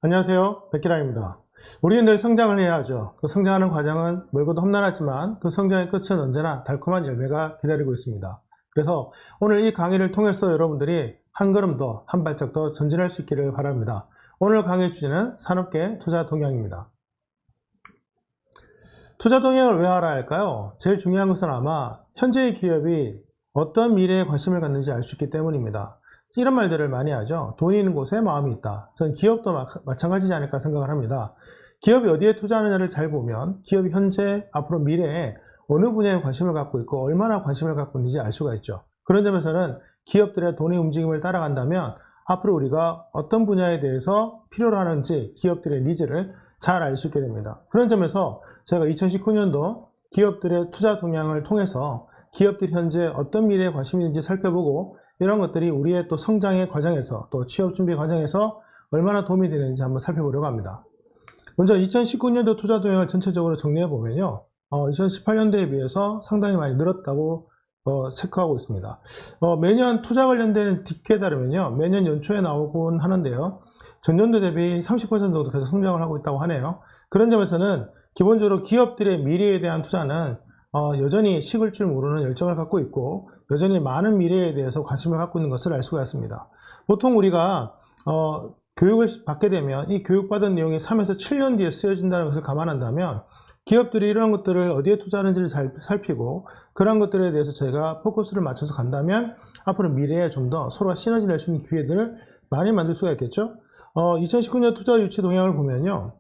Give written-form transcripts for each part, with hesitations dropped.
안녕하세요. 백기라입니다. 우리는 늘 성장을 해야 하죠. 그 성장하는 과정은 멀고도 험난하지만 그 성장의 끝은 언제나 달콤한 열매가 기다리고 있습니다. 그래서 오늘 이 강의를 통해서 여러분들이 한 걸음 더, 한 발짝 더 전진할 수 있기를 바랍니다. 오늘 강의 주제는 산업계 투자 동향입니다. 투자 동향을 왜 알아야 할까요? 제일 중요한 것은 아마 현재의 기업이 어떤 미래에 관심을 갖는지 알 수 있기 때문입니다. 이런 말들을 많이 하죠. 돈이 있는 곳에 마음이 있다. 저는 기업도 마찬가지지 않을까 생각을 합니다. 기업이 어디에 투자하느냐를 잘 보면 기업이 현재, 앞으로 미래에 어느 분야에 관심을 갖고 있고 얼마나 관심을 갖고 있는지 알 수가 있죠. 그런 점에서는 기업들의 돈의 움직임을 따라간다면 앞으로 우리가 어떤 분야에 대해서 필요로 하는지 기업들의 니즈를 잘 알 수 있게 됩니다. 그런 점에서 제가 2019년도 기업들의 투자 동향을 통해서 기업들이 현재 어떤 미래에 관심이 있는지 살펴보고 이런 것들이 우리의 또 성장의 과정에서 또 취업 준비 과정에서 얼마나 도움이 되는지 한번 살펴보려고 합니다. 먼저 2019년도 투자 동향을 전체적으로 정리해 보면요. 2018년도에 비해서 상당히 많이 늘었다고 체크하고 있습니다. 매년 투자 관련된 딕에 따르면요. 매년 연초에 나오곤 하는데요. 전년도 대비 30% 정도 계속 성장을 하고 있다고 하네요. 그런 점에서는 기본적으로 기업들의 미래에 대한 투자는 여전히 식을 줄 모르는 열정을 갖고 있고 여전히 많은 미래에 대해서 관심을 갖고 있는 것을 알 수가 있습니다. 보통 우리가 교육을 받게 되면 이 교육받은 내용이 3에서 7년 뒤에 쓰여진다는 것을 감안한다면 기업들이 이런 것들을 어디에 투자하는지를 살피고 그런 것들에 대해서 저희가 포커스를 맞춰서 간다면 앞으로 미래에 좀 더 서로가 시너지 낼 수 있는 기회들을 많이 만들 수가 있겠죠. 2019년 투자 유치 동향을 보면요.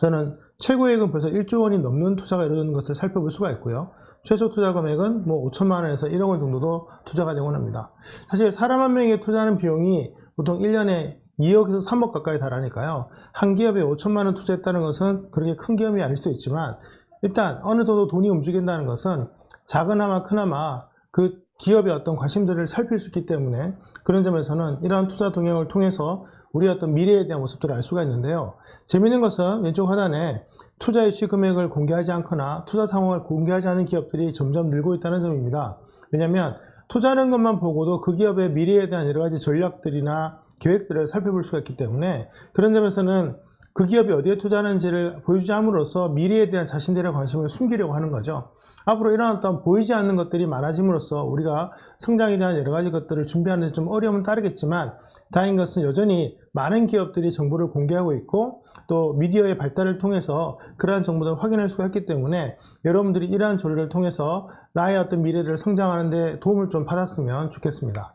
저는 최고액은 벌써 1조 원이 넘는 투자가 이루어지는 것을 살펴볼 수가 있고요. 최소 투자 금액은 5천만 원에서 1억 원 정도도 투자가 되곤 합니다. 사실 사람 한 명에게 투자하는 비용이 보통 1년에 2억에서 3억 가까이 달하니까요. 한 기업에 5천만 원 투자했다는 것은 그렇게 큰 기업이 아닐 수도 있지만 일단 어느 정도 돈이 움직인다는 것은 작으나마 크나마 그 기업의 어떤 관심들을 살필 수 있기 때문에 그런 점에서는 이러한 투자 동향을 통해서 우리의 어떤 미래에 대한 모습들을 알 수가 있는데요. 재미있는 것은 왼쪽 하단에 투자 유치 금액을 공개하지 않거나 투자 상황을 공개하지 않은 기업들이 점점 늘고 있다는 점입니다. 왜냐하면 투자하는 것만 보고도 그 기업의 미래에 대한 여러 가지 전략들이나 계획들을 살펴볼 수가 있기 때문에 그런 점에서는 그 기업이 어디에 투자하는지를 보여주지 함으로써 미래에 대한 자신들의 관심을 숨기려고 하는 거죠. 앞으로 이런 어떤 보이지 않는 것들이 많아짐으로써 우리가 성장에 대한 여러 가지 것들을 준비하는 데 좀 어려움은 따르겠지만 다행인 것은 여전히 많은 기업들이 정보를 공개하고 있고 또 미디어의 발달을 통해서 그러한 정보들을 확인할 수가 있기 때문에 여러분들이 이러한 조례를 통해서 나의 어떤 미래를 성장하는 데 도움을 좀 받았으면 좋겠습니다.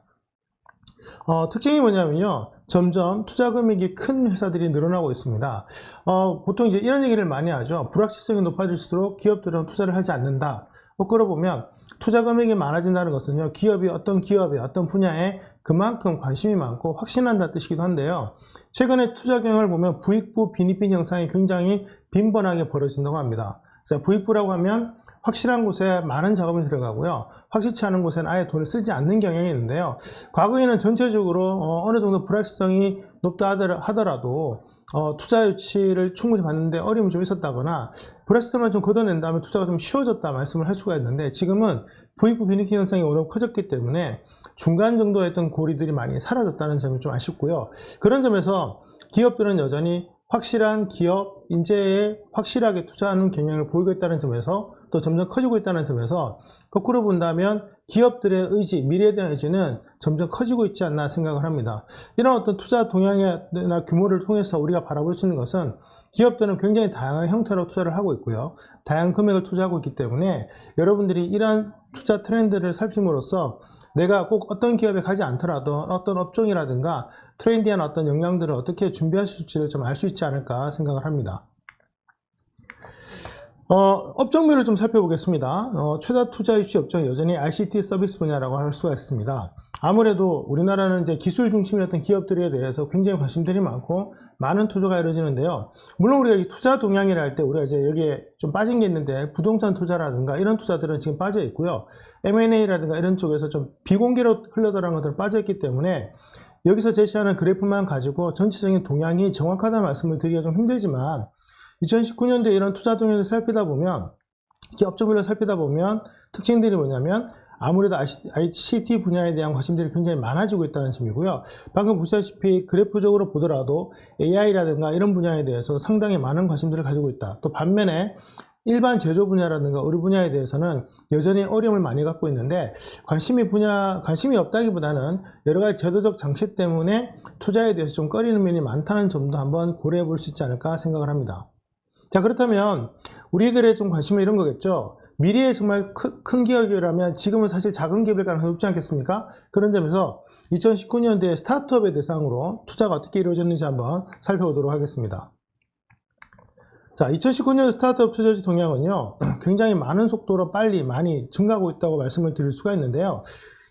특징이 뭐냐면요. 점점 투자 금액이 큰 회사들이 늘어나고 있습니다. 보통 이제 이런 얘기를 많이 하죠. 불확실성이 높아질수록 기업들은 투자를 하지 않는다. 끌어보면 투자 금액이 많아진다는 것은요. 기업이 어떤 분야에 그만큼 관심이 많고 확신한다는 뜻이기도 한데요. 최근에 투자 경영을 보면 부익부 빈익빈 현상이 굉장히 빈번하게 벌어진다고 합니다. 부익부라고 하면 확실한 곳에 많은 자금이 들어가고요. 확실치 않은 곳에는 아예 돈을 쓰지 않는 경향이 있는데요. 과거에는 전체적으로 어느 정도 불확실성이 높다 하더라도 투자 유치를 충분히 받는데 어려움이 좀 있었다거나 불확실성만 좀 걷어낸 다음에 투자가 좀 쉬워졌다 말씀을 할 수가 있는데 지금은 부익부 빈익빈 현상이 워낙 커졌기 때문에 중간 정도의 어떤 고리들이 많이 사라졌다는 점이 좀 아쉽고요. 그런 점에서 기업들은 여전히 확실한 기업, 인재에 확실하게 투자하는 경향을 보이고 있다는 점에서 또 점점 커지고 있다는 점에서 거꾸로 본다면 기업들의 의지, 미래에 대한 의지는 점점 커지고 있지 않나 생각을 합니다. 이런 어떤 투자 동향이나 규모를 통해서 우리가 바라볼 수 있는 것은 기업들은 굉장히 다양한 형태로 투자를 하고 있고요. 다양한 금액을 투자하고 있기 때문에 여러분들이 이러한 투자 트렌드를 살핌으로써 내가 꼭 어떤 기업에 가지 않더라도 어떤 업종이라든가 트렌디한 어떤 역량들을 어떻게 준비할 수 있을지를 좀 알 수 있지 않을까 생각을 합니다. 업종별로 좀 살펴보겠습니다. 최다 투자 유치 업종이 여전히 ICT 서비스 분야라고 할 수가 있습니다. 아무래도 우리나라는 이제 기술 중심이었던 기업들에 대해서 굉장히 관심들이 많고 많은 투자가 이루어지는데요. 물론 우리가 이 투자 동향이라 할 때 우리가 이제 여기에 좀 빠진 게 있는데 부동산 투자라든가 이런 투자들은 지금 빠져 있고요. M&A라든가 이런 쪽에서 좀 비공개로 흘러들어간 것들은 빠져 있기 때문에 여기서 제시하는 그래프만 가지고 전체적인 동향이 정확하다는 말씀을 드리기가 좀 힘들지만 2019년도에 이런 투자 동향을 살피다 보면, 업종별로 살피다 보면 특징들이 뭐냐면 아무래도 ICT 분야에 대한 관심들이 굉장히 많아지고 있다는 점이고요. 방금 보시다시피 그래프적으로 보더라도 AI라든가 이런 분야에 대해서 상당히 많은 관심들을 가지고 있다. 또 반면에 일반 제조 분야라든가 의료 분야에 대해서는 여전히 어려움을 많이 갖고 있는데 관심이 없다기보다는 여러 가지 제도적 장치 때문에 투자에 대해서 좀 꺼리는 면이 많다는 점도 한번 고려해 볼 수 있지 않을까 생각을 합니다. 자, 그렇다면 우리들의 좀 관심은 이런 거겠죠. 미래에 정말 큰 기업이라면 지금은 사실 작은 기업일 가능성이 높지 않겠습니까? 그런 점에서 2019년도에 스타트업의 대상으로 투자가 어떻게 이루어졌는지 한번 살펴보도록 하겠습니다. 자, 2019년 스타트업 투자지 동향은요, 굉장히 많은 속도로 빨리 많이 증가하고 있다고 말씀을 드릴 수가 있는데요.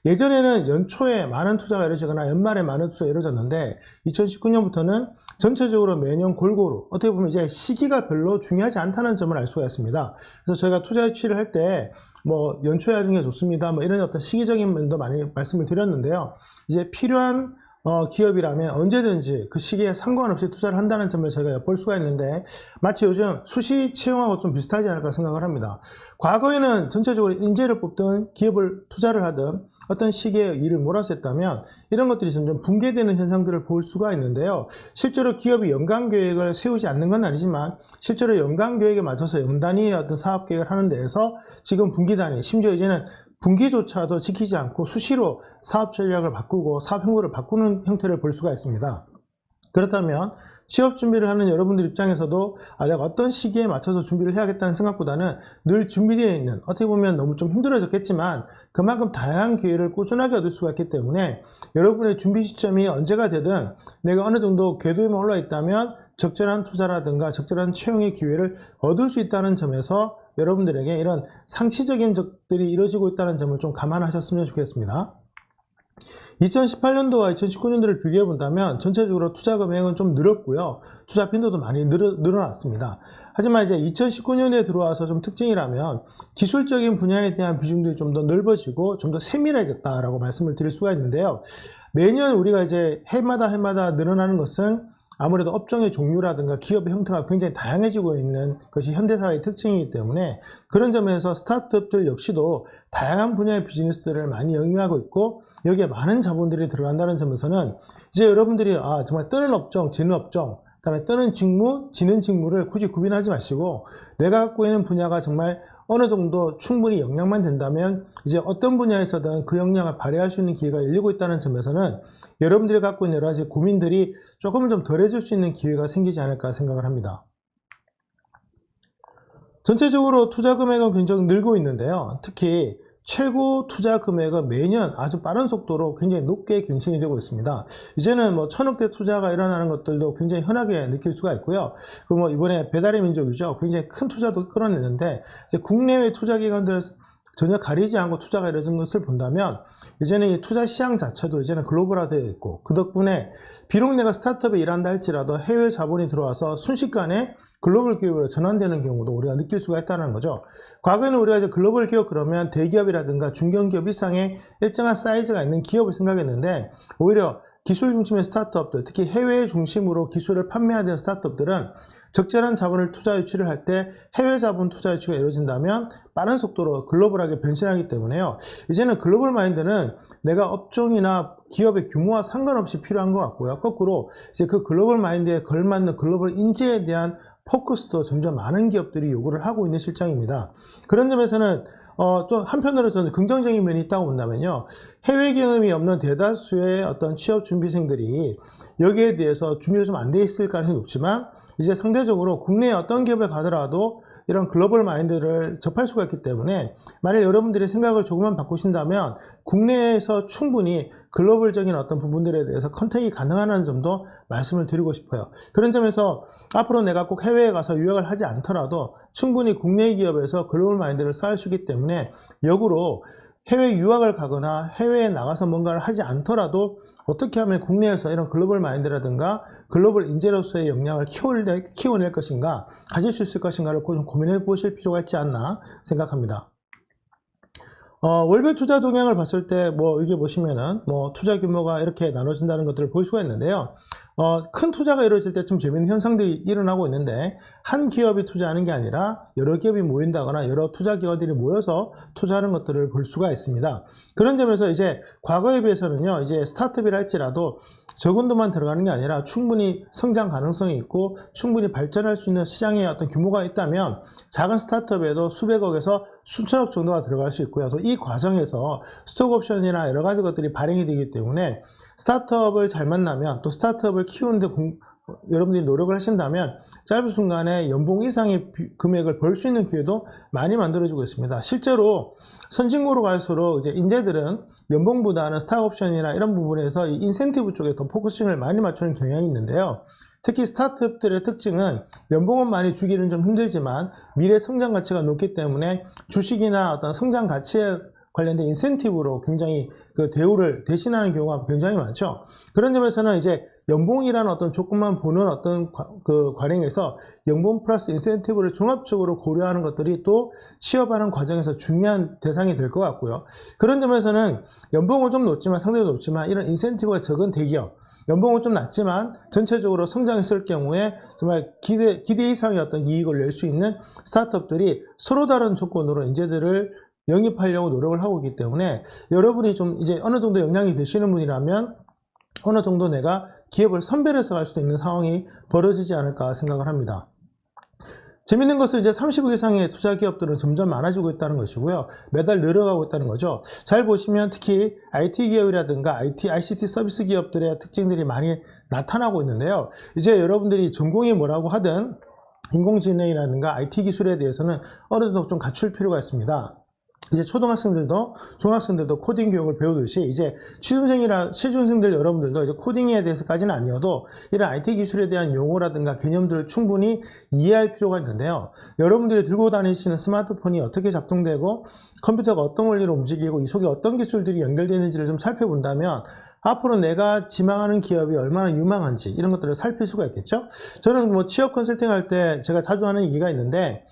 예전에는 연초에 많은 투자가 이루어지거나 연말에 많은 투자가 이루어졌는데 2019년부터는 전체적으로 매년 골고루 어떻게 보면 이제 시기가 별로 중요하지 않다는 점을 알 수가 있습니다. 그래서 저희가 투자 유치를 할 때 뭐 연초에 하는 게 좋습니다. 뭐 이런 어떤 시기적인 면도 많이 말씀을 드렸는데요. 이제 필요한 기업이라면 언제든지 그 시기에 상관없이 투자를 한다는 점을 저희가 엿볼 수가 있는데 마치 요즘 수시 채용하고 좀 비슷하지 않을까 생각을 합니다. 과거에는 전체적으로 인재를 뽑든 기업을 투자를 하든 어떤 시기에 일을 몰아서 했다면 이런 것들이 점점 붕괴되는 현상들을 볼 수가 있는데요. 실제로 기업이 연간 계획을 세우지 않는 건 아니지만 실제로 연간 계획에 맞춰서 연단위의 어떤 사업 계획을 하는 데에서 지금 분기 단위, 심지어 이제는 분기조차도 지키지 않고 수시로 사업 전략을 바꾸고 사업 행보를 바꾸는 형태를 볼 수가 있습니다. 그렇다면 취업 준비를 하는 여러분들 입장에서도 내가 어떤 시기에 맞춰서 준비를 해야겠다는 생각보다는 늘 준비되어 있는, 어떻게 보면 너무 좀 힘들어졌겠지만 그만큼 다양한 기회를 꾸준하게 얻을 수가 있기 때문에 여러분의 준비 시점이 언제가 되든 내가 어느 정도 궤도에만 올라 있다면 적절한 투자라든가 적절한 채용의 기회를 얻을 수 있다는 점에서 여러분들에게 이런 상시적인 적들이 이루어지고 있다는 점을 좀 감안하셨으면 좋겠습니다. 2018년도와 2019년도를 비교해 본다면 전체적으로 투자 금액은 좀 늘었고요. 투자 빈도도 많이 늘어났습니다. 하지만 이제 2019년에 들어와서 좀 특징이라면 기술적인 분야에 대한 비중들이 좀 더 넓어지고 좀 더 세밀해졌다라고 말씀을 드릴 수가 있는데요. 매년 우리가 이제 해마다 늘어나는 것은 아무래도 업종의 종류라든가 기업의 형태가 굉장히 다양해지고 있는 것이 현대사회의 특징이기 때문에 그런 점에서 스타트업들 역시도 다양한 분야의 비즈니스를 많이 영위하고 있고 여기에 많은 자본들이 들어간다는 점에서는 이제 여러분들이 정말 뜨는 업종, 지는 업종, 그다음에 뜨는 직무, 지는 직무를 굳이 구분하지 마시고 내가 갖고 있는 분야가 정말 어느 정도 충분히 역량만 된다면 이제 어떤 분야에서든 그 역량을 발휘할 수 있는 기회가 열리고 있다는 점에서는 여러분들이 갖고 있는 여러 가지 고민들이 조금은 좀 덜해질 수 있는 기회가 생기지 않을까 생각을 합니다. 전체적으로 투자 금액은 굉장히 늘고 있는데요. 특히 최고 투자 금액은 매년 아주 빠른 속도로 굉장히 높게 갱신이 되고 있습니다. 이제는 뭐 1000억대 투자가 일어나는 것들도 굉장히 흔하게 느낄 수가 있고요. 그리고 뭐 이번에 배달의 민족이죠. 굉장히 큰 투자도 끌어내는데 이제 국내외 투자 기관들 전혀 가리지 않고 투자가 이루어진 것을 본다면 이제는 이 투자 시장 자체도 이제는 글로벌화되어 있고 그 덕분에 비록 내가 스타트업에 일한다 할지라도 해외 자본이 들어와서 순식간에 글로벌 기업으로 전환되는 경우도 우리가 느낄 수가 있다는 거죠. 과거에는 우리가 이제 글로벌 기업 그러면 대기업이라든가 중견기업 이상의 일정한 사이즈가 있는 기업을 생각했는데 오히려 기술 중심의 스타트업들, 특히 해외 중심으로 기술을 판매하는 스타트업들은 적절한 자본을 투자 유치를 할 때 해외 자본 투자 유치가 이루어진다면 빠른 속도로 글로벌하게 변신하기 때문에요. 이제는 글로벌 마인드는 내가 업종이나 기업의 규모와 상관없이 필요한 것 같고요. 거꾸로 이제 그 글로벌 마인드에 걸맞는 글로벌 인재에 대한 포커스도 점점 많은 기업들이 요구를 하고 있는 실정입니다. 그런 점에서는 좀 한편으로 저는 긍정적인 면이 있다고 본다면요. 해외 경험이 없는 대다수의 어떤 취업 준비생들이 여기에 대해서 준비가 좀 안 돼 있을 가능성이 높지만 이제 상대적으로 국내에 어떤 기업에 가더라도 이런 글로벌 마인드를 접할 수가 있기 때문에 만약 여러분들이 생각을 조금만 바꾸신다면 국내에서 충분히 글로벌적인 어떤 부분들에 대해서 컨택이 가능하다는 점도 말씀을 드리고 싶어요. 그런 점에서 앞으로 내가 꼭 해외에 가서 유학을 하지 않더라도 충분히 국내 기업에서 글로벌 마인드를 쌓을 수 있기 때문에 역으로 해외 유학을 가거나 해외에 나가서 뭔가를 하지 않더라도 어떻게 하면 국내에서 이런 글로벌 마인드라든가 글로벌 인재로서의 역량을 키워낼 것인가, 가질 수 있을 것인가를 좀 고민해 보실 필요가 있지 않나 생각합니다. 월별 투자 동향을 봤을 때, 이게 보시면은, 투자 규모가 이렇게 나눠진다는 것들을 볼 수가 있는데요. 큰 투자가 이루어질 때 좀 재밌는 현상들이 일어나고 있는데, 한 기업이 투자하는 게 아니라 여러 기업이 모인다거나 여러 투자 기관들이 모여서 투자하는 것들을 볼 수가 있습니다. 그런 점에서 이제 과거에 비해서는요, 이제 스타트업이라 할지라도 적은 돈만 들어가는 게 아니라 충분히 성장 가능성이 있고 충분히 발전할 수 있는 시장의 어떤 규모가 있다면 작은 스타트업에도 수백억에서 수천억 정도가 들어갈 수 있고요. 또 이 과정에서 스톡옵션이나 여러 가지 것들이 발행이 되기 때문에 스타트업을 잘 만나면, 또 스타트업을 키우는데 여러분들이 노력을 하신다면 짧은 순간에 연봉 이상의 금액을 벌 수 있는 기회도 많이 만들어지고 있습니다. 실제로 선진국으로 갈수록 이제 인재들은 연봉보다는 스탁옵션이나 이런 부분에서 이 인센티브 쪽에 더 포커싱을 많이 맞추는 경향이 있는데요. 특히 스타트업들의 특징은 연봉은 많이 주기는 좀 힘들지만 미래 성장 가치가 높기 때문에 주식이나 어떤 성장 가치에 관련된 인센티브로 굉장히 그 대우를 대신하는 경우가 굉장히 많죠. 그런 점에서는 이제 연봉이라는 어떤 조건만 보는 어떤 그 관행에서 연봉 플러스 인센티브를 종합적으로 고려하는 것들이 또 취업하는 과정에서 중요한 대상이 될 것 같고요. 그런 점에서는 연봉은 좀 높지만, 상대적으로 높지만 이런 인센티브가 적은 대기업, 연봉은 좀 낮지만 전체적으로 성장했을 경우에 정말 기대 이상의 어떤 이익을 낼 수 있는 스타트업들이 서로 다른 조건으로 인재들을 영입하려고 노력을 하고 있기 때문에 여러분이 좀 이제 어느 정도 역량이 되시는 분이라면 어느 정도 내가 기업을 선별해서 갈 수도 있는 상황이 벌어지지 않을까 생각을 합니다. 재밌는 것은 이제 30억 이상의 투자 기업들은 점점 많아지고 있다는 것이고요. 매달 늘어가고 있다는 거죠. 잘 보시면 특히 IT 기업이라든가 ICT 서비스 기업들의 특징들이 많이 나타나고 있는데요. 이제 여러분들이 전공이 뭐라고 하든 인공지능이라든가 IT 기술에 대해서는 어느 정도 좀 갖출 필요가 있습니다. 이제 초등학생들도 중학생들도 코딩 교육을 배우듯이 이제 취준생들 여러분들도 이제 코딩에 대해서까지는 아니어도 이런 IT 기술에 대한 용어라든가 개념들을 충분히 이해할 필요가 있는데요. 여러분들이 들고 다니시는 스마트폰이 어떻게 작동되고 컴퓨터가 어떤 원리로 움직이고 이 속에 어떤 기술들이 연결되는지를 좀 살펴본다면 앞으로 내가 지망하는 기업이 얼마나 유망한지 이런 것들을 살필 수가 있겠죠. 저는 뭐 취업 컨설팅 할 때 제가 자주 하는 얘기가 있는데,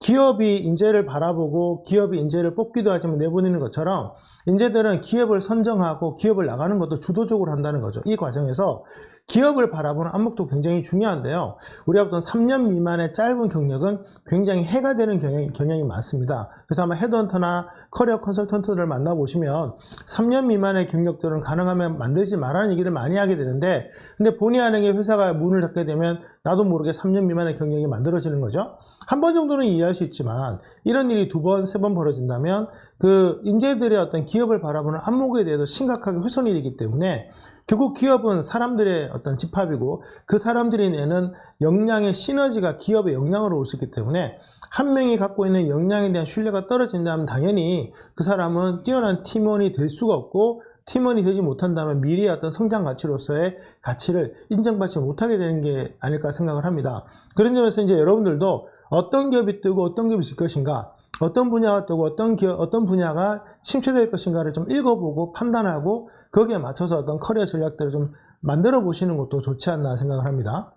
기업이 인재를 바라보고 기업이 인재를 뽑기도 하지만 내보내는 것처럼 인재들은 기업을 선정하고 기업을 나가는 것도 주도적으로 한다는 거죠. 이 과정에서 기업을 바라보는 안목도 굉장히 중요한데요. 우리가 보통 3년 미만의 짧은 경력은 굉장히 해가 되는 경향이 많습니다. 그래서 아마 헤드헌터나 커리어 컨설턴트를 만나보시면 3년 미만의 경력들은 가능하면 만들지 말라는 얘기를 많이 하게 되는데, 근데 본의 아니게 회사가 문을 닫게 되면 나도 모르게 3년 미만의 경력이 만들어지는 거죠. 한 번 정도는 이해할 수 있지만 이런 일이 2번, 3번 벌어진다면 그 인재들의 어떤 기업을 바라보는 안목에 대해서 심각하게 훼손이 되기 때문에 결국 기업은 사람들의 어떤 집합이고 그 사람들이 내는 역량의 시너지가 기업의 역량으로 올 수 있기 때문에 한 명이 갖고 있는 역량에 대한 신뢰가 떨어진다면 당연히 그 사람은 뛰어난 팀원이 될 수가 없고, 팀원이 되지 못한다면 미래의 어떤 성장 가치로서의 가치를 인정받지 못하게 되는 게 아닐까 생각을 합니다. 그런 점에서 이제 여러분들도 어떤 기업이 뜨고 어떤 기업이 질 것인가, 어떤 분야가 뜨고 어떤 분야가 침체될 것인가를 좀 읽어보고 판단하고 거기에 맞춰서 어떤 커리어 전략들을 좀 만들어 보시는 것도 좋지 않나 생각을 합니다.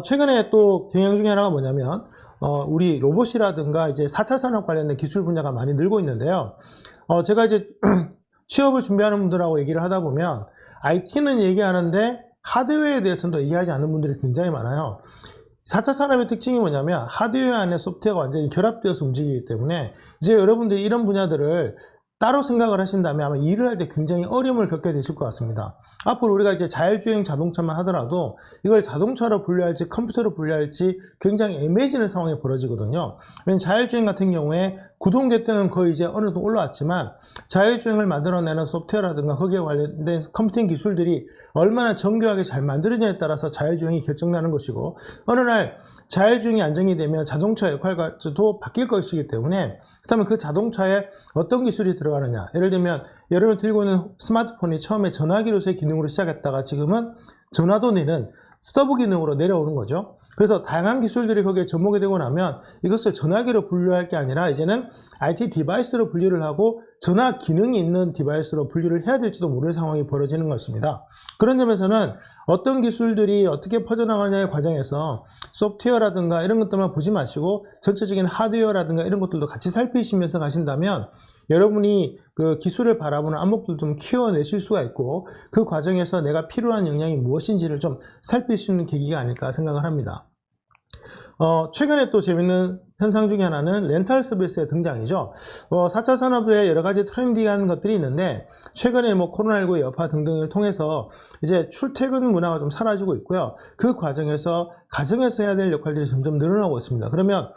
최근에 또 경향 중에 하나가 뭐냐면 우리 로봇이라든가 이제 4차 산업 관련된 기술 분야가 많이 늘고 있는데요. 제가 이제 취업을 준비하는 분들하고 얘기를 하다 보면 IT는 얘기하는데 하드웨어에 대해서는 또 얘기하지 않는 분들이 굉장히 많아요. 4차 산업의 특징이 뭐냐면 하드웨어 안에 소프트웨어가 완전히 결합되어서 움직이기 때문에 이제 여러분들이 이런 분야들을 따로 생각을 하신다면 아마 일을 할 때 굉장히 어려움을 겪게 되실 것 같습니다. 앞으로 우리가 이제 자율주행 자동차만 하더라도 이걸 자동차로 분류할지 컴퓨터로 분류할지 굉장히 애매해지는 상황이 벌어지거든요. 왜냐하면 자율주행 같은 경우에 구동 계통은 거의 이제 어느 정도 올라왔지만 자율주행을 만들어내는 소프트웨어라든가 거기에 관련된 컴퓨팅 기술들이 얼마나 정교하게 잘 만들어지냐에 따라서 자율주행이 결정나는 것이고, 어느 날 자율주행이 안정이 되면 자동차 역할도 바뀔 것이기 때문에 그렇다면 그 자동차에 어떤 기술이 들어가느냐, 예를 들면 여러분이 들고 있는 스마트폰이 처음에 전화기로서의 기능으로 시작했다가 지금은 전화도 내는 서브 기능으로 내려오는 거죠. 그래서 다양한 기술들이 거기에 접목이 되고 나면 이것을 전화기로 분류할 게 아니라 이제는 IT 디바이스로 분류를 하고 전화 기능이 있는 디바이스로 분류를 해야 될지도 모를 상황이 벌어지는 것입니다. 그런 점에서는 어떤 기술들이 어떻게 퍼져나가냐의 과정에서 소프트웨어라든가 이런 것들만 보지 마시고 전체적인 하드웨어라든가 이런 것들도 같이 살피시면서 가신다면 여러분이 그 기술을 바라보는 안목도 좀 키워내실 수가 있고 그 과정에서 내가 필요한 역량이 무엇인지를 좀 살필 수 있는 계기가 아닐까 생각을 합니다. 최근에 또 재밌는 현상 중에 하나는 렌탈 서비스의 등장이죠. 4차 산업에 여러 가지 트렌디한 것들이 있는데 최근에 뭐 코로나19 여파 등등을 통해서 이제 출퇴근 문화가 좀 사라지고 있고요. 그 과정에서 가정에서 해야 될 역할들이 점점 늘어나고 있습니다. 그러면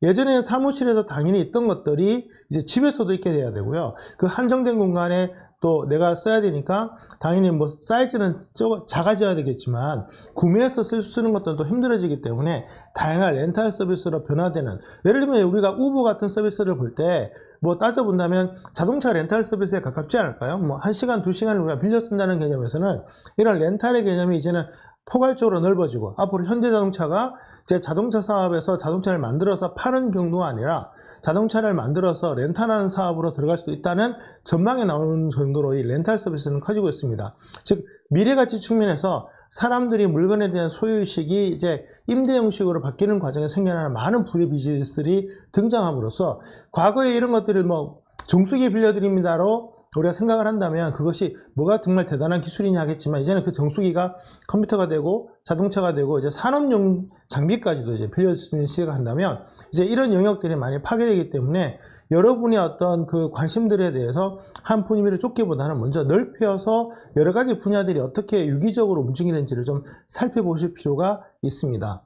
예전에는 사무실에서 당연히 있던 것들이 이제 집에서도 있게 돼야 되고요. 그 한정된 공간에 또 내가 써야 되니까 당연히 뭐 사이즈는 작아져야 되겠지만 구매해서 쓰는 것들은 또 힘들어지기 때문에 다양한 렌탈 서비스로 변화되는, 예를 들면 우리가 우버 같은 서비스를 볼 때 뭐 따져본다면 자동차 렌탈 서비스에 가깝지 않을까요? 뭐 1시간, 2시간을 우리가 빌려 쓴다는 개념에서는 이런 렌탈의 개념이 이제는 포괄적으로 넓어지고 앞으로 현대자동차가 제 자동차 사업에서 자동차를 만들어서 파는 경우가 아니라 자동차를 만들어서 렌탈하는 사업으로 들어갈 수도 있다는 전망이 나오는 정도로 이 렌탈 서비스는 커지고 있습니다. 즉 미래가치 측면에서 사람들이 물건에 대한 소유의식이 이제 임대 형식으로 바뀌는 과정에 생겨나는 많은 부의 비즈니스들이 등장함으로써 과거에 이런 것들을 뭐 정수기 빌려드립니다로 우리가 생각을 한다면 그것이 뭐가 정말 대단한 기술이냐 하겠지만 이제는 그 정수기가 컴퓨터가 되고 자동차가 되고 이제 산업용 장비까지도 이제 빌려줄 수 있는 시대가 한다면 이제 이런 영역들이 많이 파괴되기 때문에 여러분의 어떤 그 관심들에 대해서 한 분야를 쫓기보다는 먼저 넓혀서 여러 가지 분야들이 어떻게 유기적으로 움직이는지를 좀 살펴보실 필요가 있습니다.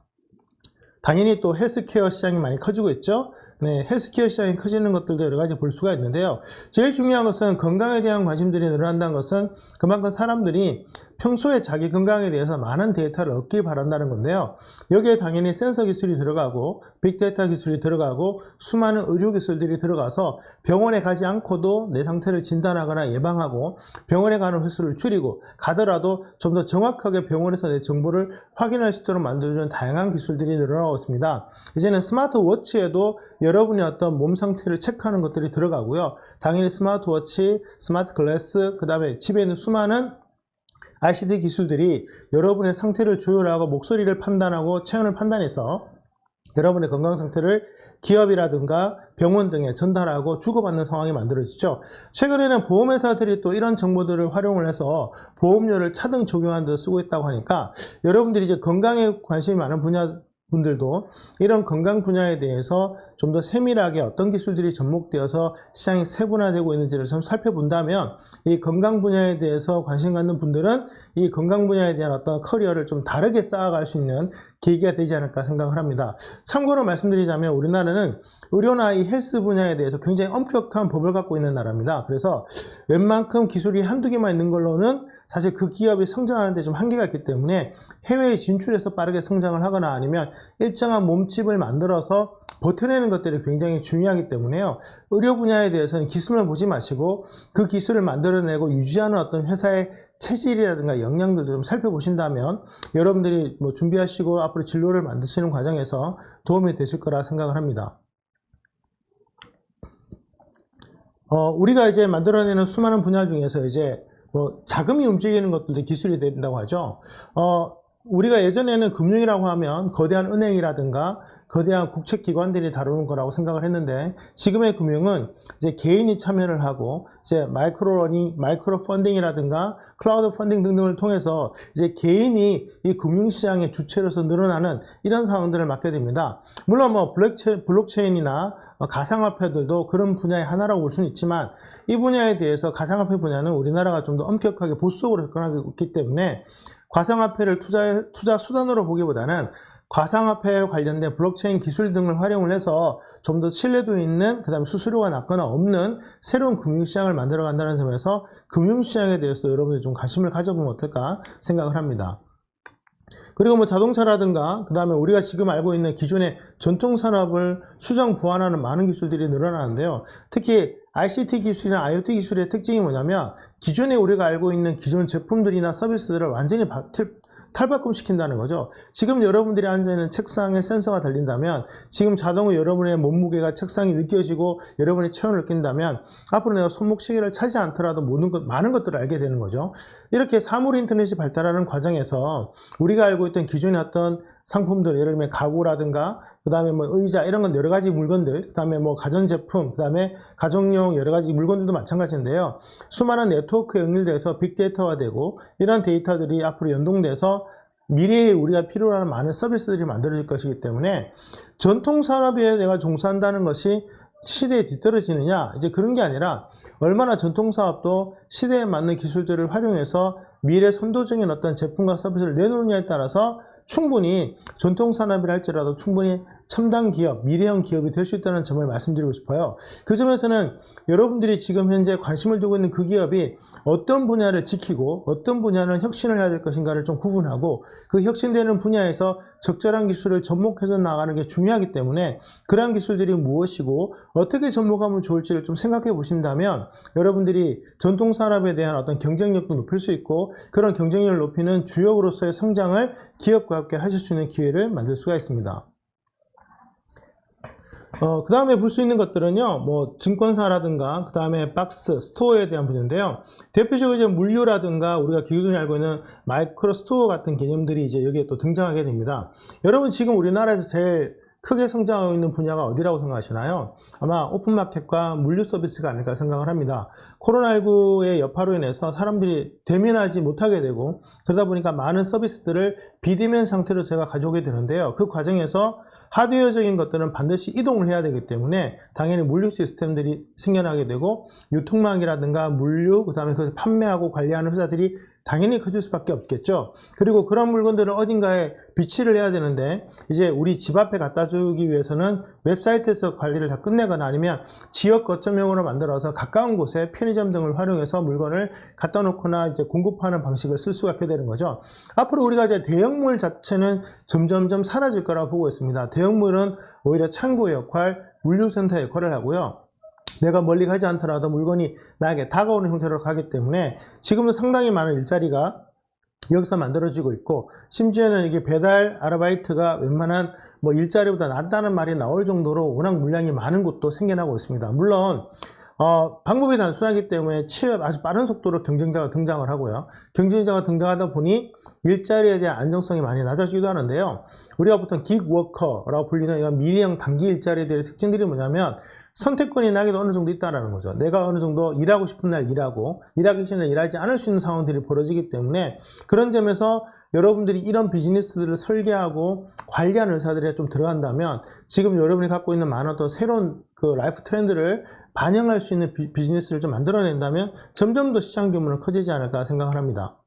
당연히 또 헬스케어 시장이 많이 커지고 있죠. 네, 헬스케어 시장이 커지는 것들도 여러 가지 볼 수가 있는데요. 제일 중요한 것은 건강에 대한 관심들이 늘어난다는 것은 그만큼 사람들이 평소에 자기 건강에 대해서 많은 데이터를 얻기 바란다는 건데요. 여기에 당연히 센서 기술이 들어가고 빅데이터 기술이 들어가고 수많은 의료 기술들이 들어가서 병원에 가지 않고도 내 상태를 진단하거나 예방하고 병원에 가는 횟수를 줄이고 가더라도 좀 더 정확하게 병원에서 내 정보를 확인할 수 있도록 만들어주는 다양한 기술들이 늘어나고 있습니다. 이제는 스마트워치에도 여러분의 어떤 몸 상태를 체크하는 것들이 들어가고요. 당연히 스마트워치, 스마트 글래스, 그 다음에 집에 있는 수많은 ICT 기술들이 여러분의 상태를 조율하고 목소리를 판단하고 체온을 판단해서 여러분의 건강 상태를 기업이라든가 병원 등에 전달하고 주고받는 상황이 만들어지죠. 최근에는 보험회사들이 또 이런 정보들을 활용을 해서 보험료를 차등 적용하는 데 쓰고 있다고 하니까 여러분들이 이제 건강에 관심이 많은 분들도 이런 건강 분야에 대해서 좀 더 세밀하게 어떤 기술들이 접목되어서 시장이 세분화되고 있는지를 좀 살펴본다면 이 건강 분야에 대해서 관심 갖는 분들은 이 건강 분야에 대한 어떤 커리어를 좀 다르게 쌓아갈 수 있는 계기가 되지 않을까 생각을 합니다. 참고로 말씀드리자면 우리나라는 의료나 이 헬스 분야에 대해서 굉장히 엄격한 법을 갖고 있는 나라입니다. 그래서 웬만큼 기술이 한두 개만 있는 걸로는 사실 그 기업이 성장하는 데 좀 한계가 있기 때문에 해외에 진출해서 빠르게 성장을 하거나 아니면 일정한 몸집을 만들어서 버텨내는 것들이 굉장히 중요하기 때문에요. 의료 분야에 대해서는 기술만 보지 마시고 그 기술을 만들어내고 유지하는 어떤 회사의 체질이라든가 역량들도 좀 살펴보신다면 여러분들이 뭐 준비하시고 앞으로 진로를 만드시는 과정에서 도움이 되실 거라 생각을 합니다. 우리가 이제 만들어내는 수많은 분야 중에서 이제 뭐 자금이 움직이는 것들도 기술이 된다고 하죠. 우리가 예전에는 금융이라고 하면 거대한 은행이라든가 거대한 국책기관들이 다루는 거라고 생각을 했는데 지금의 금융은 이제 개인이 참여를 하고 이제 마이크로 펀딩이라든가 클라우드 펀딩 등등을 통해서 이제 개인이 이 금융시장의 주체로서 늘어나는 이런 상황들을 맡게 됩니다. 물론 뭐 블록체인이나 가상화폐들도 그런 분야의 하나라고 볼 수는 있지만 이 분야에 대해서 가상화폐 분야는 우리나라가 좀 더 엄격하게 보수적으로 접근하고 있기 때문에 가상화폐를 투자 수단으로 보기보다는 가상화폐에 관련된 블록체인 기술 등을 활용을 해서 좀 더 신뢰도 있는, 그 다음에 수수료가 낮거나 없는 새로운 금융시장을 만들어 간다는 점에서 금융시장에 대해서 여러분들이 좀 관심을 가져보면 어떨까 생각을 합니다. 그리고 뭐 자동차라든가 그 다음에 우리가 지금 알고 있는 기존의 전통산업을 수정 보완하는 많은 기술들이 늘어나는데요. 특히 ICT 기술이나 IoT 기술의 특징이 뭐냐면 기존에 우리가 알고 있는 기존 제품들이나 서비스들을 완전히 탈바꿈시킨다는 거죠. 지금 여러분들이 앉아있는 책상에 센서가 달린다면, 지금 자동으로 여러분의 몸무게가 책상이 느껴지고 여러분의 체온을 느낀다면 앞으로 내가 손목 시계를 차지 않더라도 많은 것들을 알게 되는 거죠. 이렇게 사물 인터넷이 발달하는 과정에서 우리가 알고 있던 기존의 어떤 상품들, 예를 들면 가구라든가, 그 다음에 뭐 의자, 이런 건 여러 가지 물건들, 그 다음에 뭐 가전제품, 그 다음에 가정용 여러 가지 물건들도 마찬가지인데요. 수많은 네트워크에 연결돼서 빅데이터가 되고, 이런 데이터들이 앞으로 연동돼서 미래에 우리가 필요로 하는 많은 서비스들이 만들어질 것이기 때문에 전통산업에 내가 종사한다는 것이 시대에 뒤떨어지느냐, 이제 그런 게 아니라 얼마나 전통사업도 시대에 맞는 기술들을 활용해서 미래 선도적인 어떤 제품과 서비스를 내놓느냐에 따라서 충분히 전통산업이라 할지라도 충분히 첨단 기업, 미래형 기업이 될 수 있다는 점을 말씀드리고 싶어요. 그 점에서는 여러분들이 지금 현재 관심을 두고 있는 그 기업이 어떤 분야를 지키고 어떤 분야는 혁신을 해야 될 것인가를 좀 구분하고, 그 혁신되는 분야에서 적절한 기술을 접목해서 나가는 게 중요하기 때문에 그러한 기술들이 무엇이고 어떻게 접목하면 좋을지를 좀 생각해 보신다면 여러분들이 전통산업에 대한 어떤 경쟁력도 높일 수 있고, 그런 경쟁력을 높이는 주역으로서의 성장을 기업과 함께 하실 수 있는 기회를 만들 수가 있습니다. 그 다음에 볼 수 있는 것들은요, 뭐, 증권사라든가, 그 다음에 박스, 스토어에 대한 분야인데요. 대표적으로 이제 물류라든가, 우리가 기존에 알고 있는 마이크로 스토어 같은 개념들이 이제 여기에 또 등장하게 됩니다. 여러분, 지금 우리나라에서 제일 크게 성장하고 있는 분야가 어디라고 생각하시나요? 아마 오픈마켓과 물류 서비스가 아닐까 생각을 합니다. 코로나19의 여파로 인해서 사람들이 대면하지 못하게 되고, 그러다 보니까 많은 서비스들을 비대면 상태로 제가 가져오게 되는데요. 그 과정에서 하드웨어적인 것들은 반드시 이동을 해야 되기 때문에 당연히 물류 시스템들이 생겨나게 되고, 유통망이라든가 물류, 그 다음에 그것을 판매하고 관리하는 회사들이 당연히 커질 수밖에 없겠죠. 그리고 그런 물건들을 어딘가에 비치를 해야 되는데, 이제 우리 집 앞에 갖다 주기 위해서는 웹사이트에서 관리를 다 끝내거나 아니면 지역 거점형으로 만들어서 가까운 곳에 편의점 등을 활용해서 물건을 갖다 놓거나 이제 공급하는 방식을 쓸 수가 있게 되는 거죠. 앞으로 우리가 이제 대형몰 자체는 점점점 사라질 거라고 보고 있습니다. 대형몰은 오히려 창고의 역할, 물류센터의 역할을 하고요. 내가 멀리 가지 않더라도 물건이 나에게 다가오는 형태로 가기 때문에 지금도 상당히 많은 일자리가 여기서 만들어지고 있고, 심지어는 이게 배달 아르바이트가 웬만한 뭐 일자리보다 낫다는 말이 나올 정도로 워낙 물량이 많은 곳도 생겨나고 있습니다. 물론 방법이 단순하기 때문에 아주 빠른 속도로 경쟁자가 등장을 하고요. 경쟁자가 등장하다 보니 일자리에 대한 안정성이 많이 낮아지기도 하는데요. 우리가 보통 긱워커라고 불리는 이런 미래형 단기 일자리들의 특징들이 뭐냐면, 선택권이 나에게도 어느 정도 있다는 거죠. 내가 어느 정도 일하고 싶은 날 일하고, 일하기 싫은 날 일하지 않을 수 있는 상황들이 벌어지기 때문에, 그런 점에서 여러분들이 이런 비즈니스들을 설계하고 관리하는 회사들에 좀 들어간다면, 지금 여러분이 갖고 있는 많은 또 새로운 그 라이프 트렌드를 반영할 수 있는 비즈니스를 좀 만들어낸다면 점점 더 시장 규모는 커지지 않을까 생각을 합니다.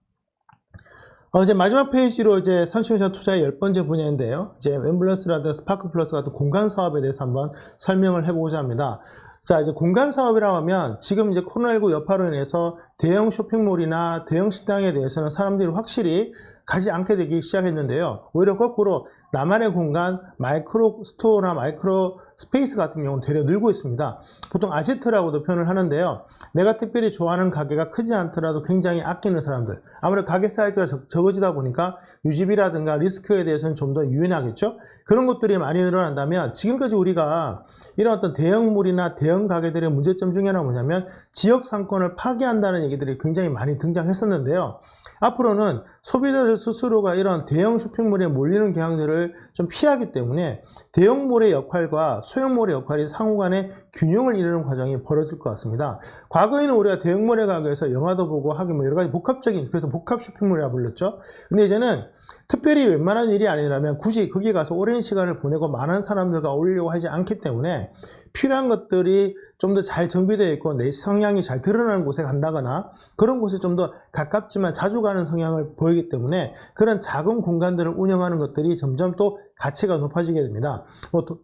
이제 마지막 페이지로 이제 선심회사 투자의 10번째 분야인데요. 이제 앰뷸런스라든가 스파크 플러스 같은 공간 사업에 대해서 한번 설명을 해보고자 합니다. 자, 이제 공간 사업이라고 하면 지금 이제 코로나19 여파로 인해서 대형 쇼핑몰이나 대형 식당에 대해서는 사람들이 확실히 가지 않게 되기 시작했는데요. 오히려 거꾸로 나만의 공간, 마이크로 스토어나 마이크로 스페이스 같은 경우는 되려 늘고 있습니다. 보통 아지트라고도 표현을 하는데요. 내가 특별히 좋아하는 가게가 크지 않더라도 굉장히 아끼는 사람들, 아무래도 가게 사이즈가 적어지다 보니까 유지비라든가 리스크에 대해서는 좀 더 유연하겠죠. 그런 것들이 많이 늘어난다면, 지금까지 우리가 이런 어떤 대형물이나 대형 가게들의 문제점 중에 하나가 뭐냐면 지역 상권을 파괴한다는 얘기들이 굉장히 많이 등장했었는데요. 앞으로는 소비자들 스스로가 이런 대형 쇼핑몰에 몰리는 경향들을 좀 피하기 때문에 대형몰의 역할과 소형몰의 역할이 상호간에 균형을 이루는 과정이 벌어질 것 같습니다. 과거에는 우리가 대형몰에 가기 위해서 영화도 보고 하기 뭐 여러 가지 복합적인, 그래서 복합 쇼핑몰이라고 불렀죠. 근데 이제는 특별히 웬만한 일이 아니라면 굳이 거기 가서 오랜 시간을 보내고 많은 사람들과 어울리려고 하지 않기 때문에 필요한 것들이 좀 더 잘 정비되어 있고 내 성향이 잘 드러나는 곳에 간다거나, 그런 곳에 좀 더 가깝지만 자주 가는 성향을 보이기 때문에 그런 작은 공간들을 운영하는 것들이 점점 또 가치가 높아지게 됩니다.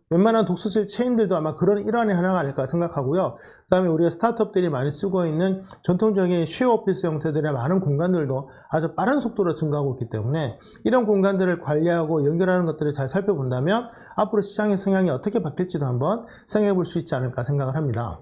웬만한 독서실 체인들도 아마 그런 일환의 하나가 아닐까 생각하고요. 그 다음에 우리가 스타트업들이 많이 쓰고 있는 전통적인 쉐어 오피스 형태들의 많은 공간들도 아주 빠른 속도로 증가하고 있기 때문에 이런 공간들을 관리하고 연결하는 것들을 잘 살펴본다면 앞으로 시장의 성향이 어떻게 바뀔지도 한번 생각해 볼 수 있지 않을까 생각을 합니다.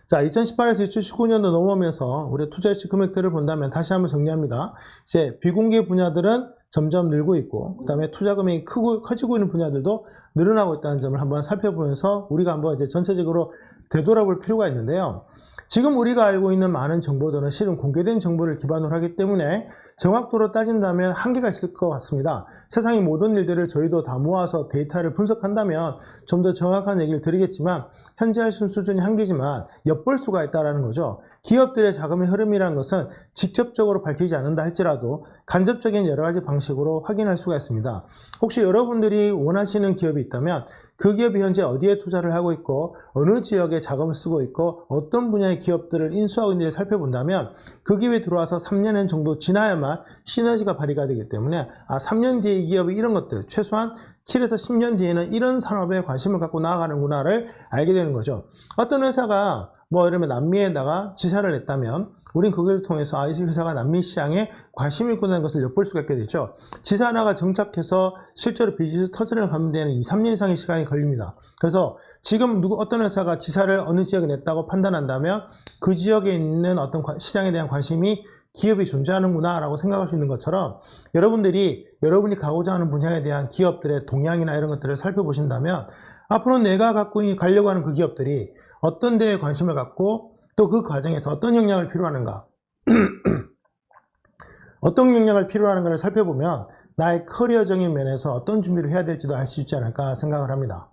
자, 2018에서 2019년도 넘어오면서 우리 투자 예측 금액들을 본다면 다시 한번 정리합니다. 이제 비공개 분야들은 점점 늘고 있고, 그 다음에 투자 금액이 커지고 있는 분야들도 늘어나고 있다는 점을 한번 살펴보면서 우리가 한번 이제 전체적으로 되돌아볼 필요가 있는데요. 지금 우리가 알고 있는 많은 정보들은 실은 공개된 정보를 기반으로 하기 때문에 정확도로 따진다면 한계가 있을 것 같습니다. 세상의 모든 일들을 저희도 다 모아서 데이터를 분석한다면 좀 더 정확한 얘기를 드리겠지만 현재 할 수 있는 수준이 한계지만 엿볼 수가 있다는 거죠. 기업들의 자금의 흐름이라는 것은 직접적으로 밝히지 않는다 할지라도 간접적인 여러 가지 방식으로 확인할 수가 있습니다. 혹시 여러분들이 원하시는 기업이 있다면 그 기업이 현재 어디에 투자를 하고 있고 어느 지역에 자금을 쓰고 있고 어떤 분야의 기업들을 인수하고 있는지 살펴본다면 그 기업에 들어와서 3년 정도 지나야만 시너지가 발휘가 되기 때문에 3년 뒤에 이 기업이 이런 것들 최소한 7에서 10년 뒤에는 이런 산업에 관심을 갖고 나아가는구나를 알게 되는 거죠. 어떤 회사가 뭐 이러면 남미에다가 지사를 냈다면 우린 그걸 통해서 이 회사가 남미 시장에 관심이 있구나 하는 것을 엿볼 수가 있게 되죠. 지사 하나가 정착해서 실제로 비즈니스 터전을 가면 되는 2, 3년 이상의 시간이 걸립니다. 그래서 지금 어떤 회사가 지사를 어느 지역에 냈다고 판단한다면 그 지역에 있는 어떤 시장에 대한 관심이 기업이 존재하는구나 라고 생각할 수 있는 것처럼 여러분이 가고자 하는 분야에 대한 기업들의 동향이나 이런 것들을 살펴보신다면 앞으로 내가 가려고 하는 그 기업들이 어떤 데에 관심을 갖고 또 그 과정에서 어떤 역량을 필요하는가 어떤 역량을 필요하는가를 살펴보면 나의 커리어적인 면에서 어떤 준비를 해야 될지도 알 수 있지 않을까 생각을 합니다.